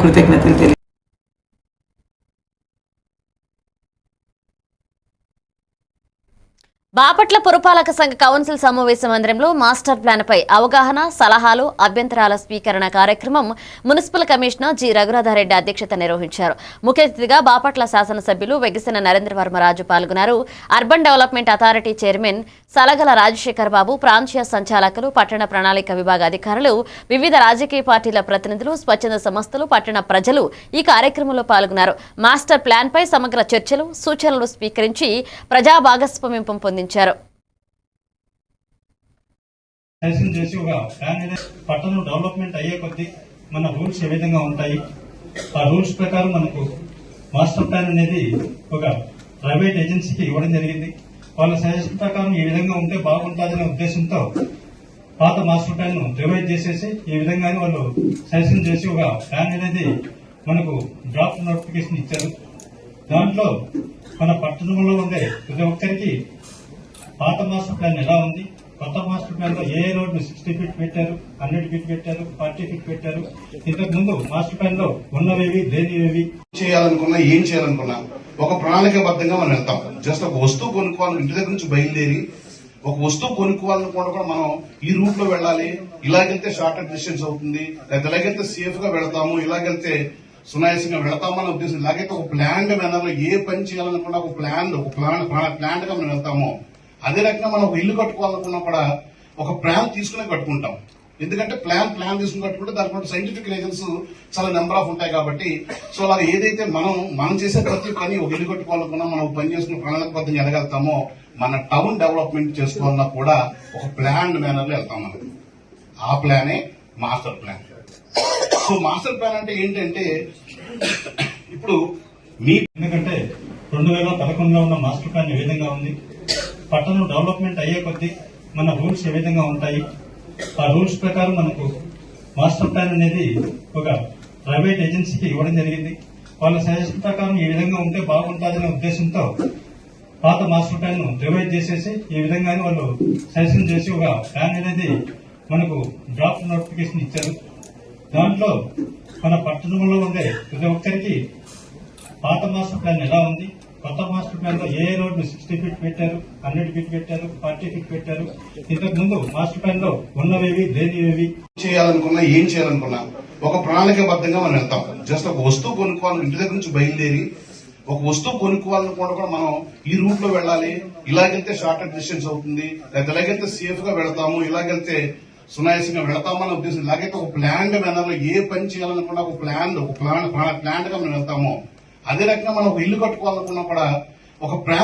కృతజ్ఞతలు తెలియ బాపట్ల పురపాలక సంఘ కౌన్సిల్ సమావేశ మందిరంలో మాస్టర్ ప్లాన్ పై అవగాహన, సలహాలు, అభ్యంతరాల స్వీకరణ కార్యక్రమం మున్సిపల్ కమిషనర్ జి రఘునాథరెడ్డి అధ్యక్షత నిర్వహించారు. ముఖ్య అతిథిగా బాపట్ల శాసనసభ్యులు వెగిసిన నరేంద్రవర్మరాజు పాల్గొన్నారు. అర్బన్ డెవలప్మెంట్ అథారిటీ చైర్మన్ సలగల రాజశేఖర్ బాబు, ప్రాంతీయ సంచాలకులు, పట్టణ ప్రణాళిక విభాగ అధికారులు, వివిధ రాజకీయ పార్టీల ప్రతినిధులు, స్వచ్ఛంద సంస్థలు, పట్టణ ప్రజలు ఈ కార్యక్రమంలో పాల్గొన్నారు. మాస్టర్ ప్లాన్ పై సమగ్ర చర్చలు, సూచనలు స్వీకరించి ప్రజా భాగస్వామ్యం పొందించారు. పట్టణం డెవలప్మెంట్ అయ్యే కొద్దీ మన రూల్స్ ఏ విధంగా ఉంటాయి, ఆ రూల్స్ ప్రకారం మనకు మాస్టర్ ప్లాన్ అనేది ఒక ప్రైవేట్ ఏజెన్సీకి ఇవ్వడం జరిగింది. వాళ్ళ సజెషన్ ప్రకారం ఈ విధంగా ఉంటే బాగుంటుందనే ఉద్దేశంతో పాత మాస్టర్ ప్లాన్ ను రివైజ్ చేసేసి ఈ విధంగానే వాళ్ళు సజెషన్ చేసి ఒక ప్లాన్ అనేది మనకు డ్రాఫ్ట్ నోటిఫికేషన్ ఇచ్చారు. దాంట్లో మన పట్టణంలో ఉండే ప్రతి ఒక్కరికి పాత మాస్టర్ ప్లాన్ ఎలా ఉంది, కొత్త మాస్టర్ ప్లాన్ లో ఏ రోడ్లు 60 ఫీట్ పెట్టారు, 100 ఫీట్ పెట్టారు, 40 ఫీట్ పెట్టారు, ఇంతకు ముందు మాస్టర్ ప్లాన్ లో ఉన్నవేవి లేనివేవి, చేయాలనుకున్నా ఏం చేయాలనుకున్నా ఒక ప్రణాళికాబద్ధంగా మనం వెళ్తాం. జస్ట్ ఒక వస్తువు కొనుక్కోవాలి, ఇంటి దగ్గర నుంచి బయలుదేరి ఒక వస్తువు కొనుక్కోవాలనుకుంటే కూడా మనం ఈ రూట్ లో వెళ్ళాలి, ఇలాగెళ్తే షార్టర్ డిస్టెన్స్ అవుతుంది, లేదా ఇలాగెళ్తే సేఫ్ గా వెళతాము, ఇలాగెళ్తే సునాయాసంగా వెళతామన్న ఉద్దేశం. ఇలాగైతే ఒక ప్లాన్ మేనర్ లో ఏ పని చేయాలనుకున్నా ఒక ప్లాన్ గా మనం వెళ్తాము. అదే రకంగా మనం ఒక ఇల్లు కట్టుకోవాలనుకున్నా కూడా ఒక ప్లాన్ తీసుకునే కట్టుకుంటాం. ఎందుకంటే ప్లాన్ తీసుకుని కట్టుకుంటే దానికి సైంటిఫిక్ రీజన్స్ చాలా నెంబర్ ఆఫ్ ఉంటాయి కాబట్టి. సో అలా ఏదైతే మనం చేసే ప్రతి పని ఒక ఇల్లు కట్టుకోవాలనుకున్నా, మనం పని చేసుకున్న ప్రణాళికబద్ధంగా ఎదగలుగుతామో, మన టౌన్ డెవలప్మెంట్ చేసుకోవాలన్నా కూడా ఒక ప్లాన్ మేనర్ లో వెళ్తాం మనం. ఆ ప్లానే master plan. So master plan అంటే ఏంటంటే ఇప్పుడు ఎందుకంటే 2011లో ఉన్న మాస్టర్ ప్లాన్ ఏ విధంగా ఉంది, పట్టణం డెవలప్మెంట్ అయ్యే కొద్దీ మన రూల్స్ ఏ విధంగా ఉంటాయి, ఆ రూల్స్ ప్రకారం మనకు మాస్టర్ ప్లాన్ అనేది ఒక ప్రైవేట్ ఏజెన్సీకి ఇవ్వడం జరిగింది. వాళ్ళ సజెషన్ ప్రకారం ఈ విధంగా ఉంటే బాగుంటుందనే ఉద్దేశంతో పాత మాస్టర్ ప్లాన్ ను రివైజ్ చేసేసి ఈ విధంగానే వాళ్ళు సజెషన్ చేసి ఒక ప్లాన్ అనేది మనకు డ్రాఫ్ట్ నోటిఫికేషన్ ఇచ్చారు. దాంట్లో మన పట్టణంలో ఉండే ప్రతి ఒక్కరికి పాత మాస్టర్ ప్లాన్ ఎలా ఉంది, కొత్త మాస్టర్ ప్లాన్ లో ఏ రోడ్లు 60 ఫీట్ పెట్టారు, 100 ఫీట్ పెట్టారు, 40 ఫీట్ పెట్టారు, ఇంతకు ముందు మాస్టర్ ప్లాన్ లో ఉన్నవేవి లేనివేవి, చేయాలనుకున్నా ఏం చేయాలనుకున్నా ఒక ప్రణాళికాబద్ధంగా మనం వెళ్తాం. జస్ట్ ఒక వస్తువు కొనుక్కోవాలి, ఇంటి దగ్గర నుంచి బయలుదేరి ఒక వస్తువు కొనుక్కోవాలనుకుంటే కూడా మనం ఈ రూట్ లో వెళ్ళాలి, ఇలాగెళ్తే షార్టర్ డిస్టెన్స్ అవుతుంది, లేదా ఇలాగెళ్తే సేఫ్ గా వెళతాము, ఇలాగెళ్తే సునాయాసంగా వెళతామన్న ఉద్దేశం. ఇలాగైతే ఒక ప్లాన్ మేనర్ లో ఏ పని చేయాలనుకున్నా ఒక ప్లాన్ గా మనం వెళ్తామో. అదే రకంగా మనం ఒక ఇల్లు కట్టుకోవాలనుకున్నా కూడా ఒక ప్లాన్